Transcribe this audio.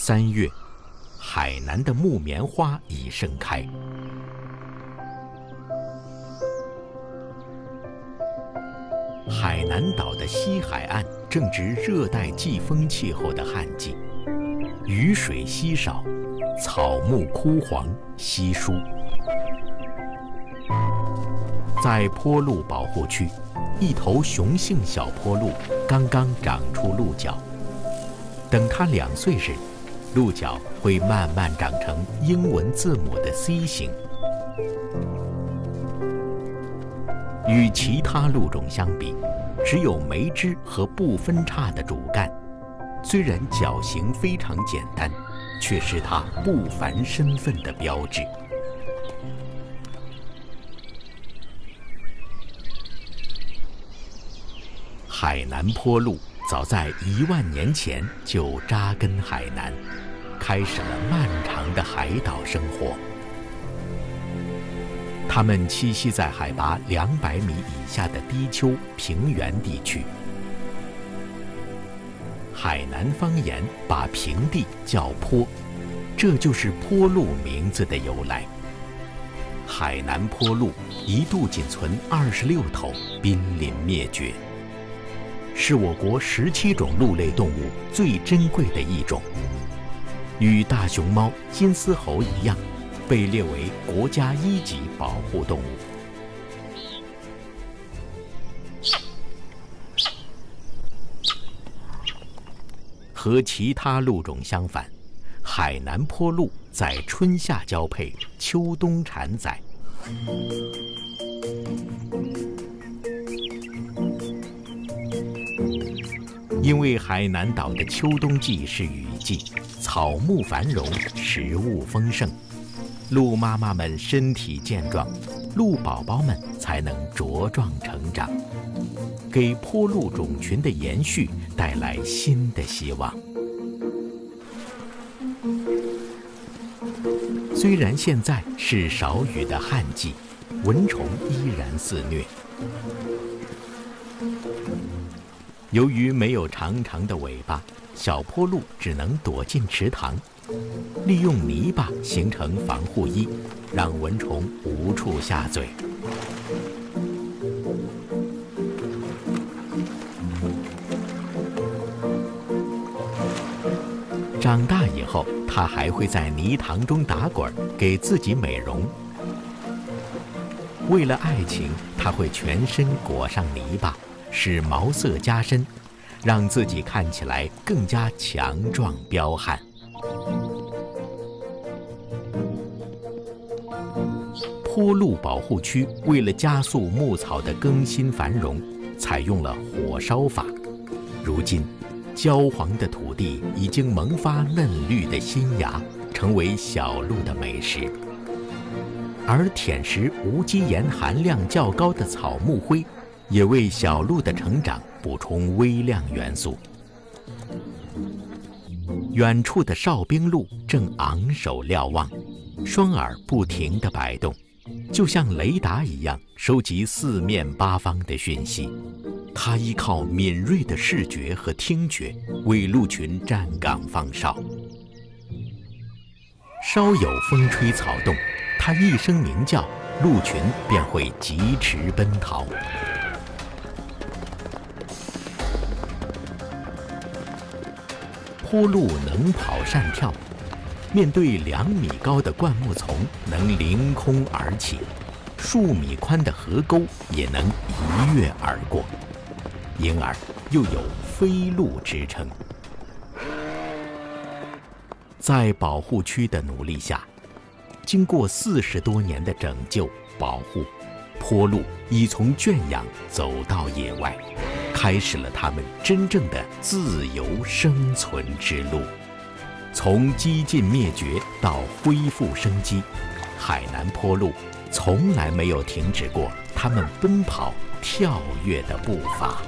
3月，海南的木棉花已盛开。海南岛的西海岸正值热带季风气候的旱季，雨水稀少，草木枯黄稀疏。在坡鹿保护区，一头雄性小坡鹿刚刚长出鹿角。等它2岁时，鹿角会慢慢长成英文字母的 C 型。与其他鹿种相比，只有眉枝和不分叉的主干，虽然角形非常简单，却是它不凡身份的标志。海南坡鹿早在1万年前就扎根海南，开始了漫长的海岛生活。它们栖息在海拔200米以下的低丘平原地区。海南方言把平地叫坡，这就是坡鹿名字的由来。海南坡鹿一度仅存26头，濒临灭绝，是我国17种鹿类动物最珍贵的一种，与大熊猫、金丝猴一样，被列为国家1级保护动物。和其他鹿种相反，海南坡鹿在春夏交配，秋冬产崽。因为海南岛的秋冬季是雨季，草木繁荣，食物丰盛，鹿妈妈们身体健壮，鹿宝宝们才能茁壮成长，给坡鹿种群的延续带来新的希望。虽然现在是少雨的旱季，蚊虫依然肆虐。由于没有长长的尾巴，小坡鹿只能躲进池塘，利用泥巴形成防护衣，让蚊虫无处下嘴。长大以后，它还会在泥塘中打滚，给自己美容。为了爱情，它会全身裹上泥巴，使毛色加深，让自己看起来更加强壮彪悍。坡鹿保护区为了加速牧草的更新繁荣，采用了火烧法。如今，焦黄的土地已经萌发嫩绿的新芽，成为小鹿的美食。而舔食无机盐含量较高的草木灰，也为小鹿的成长补充微量元素。远处的哨兵鹿正昂首瞭望，双耳不停地摆动，就像雷达一样收集四面八方的讯息。它依靠敏锐的视觉和听觉，为鹿群站岗放哨。稍有风吹草动，它一声鸣叫，鹿群便会疾驰奔逃。坡鹿能跑善跳，面对2米高的灌木丛能凌空而起，数米宽的河沟也能一跃而过，因而又有飞鹿之称。在保护区的努力下，经过40多年的拯救保护，坡鹿已从圈养走到野外，开始了他们真正的自由生存之路。从几近灭绝到恢复生机，海南坡鹿从来没有停止过他们奔跑跳跃的步伐。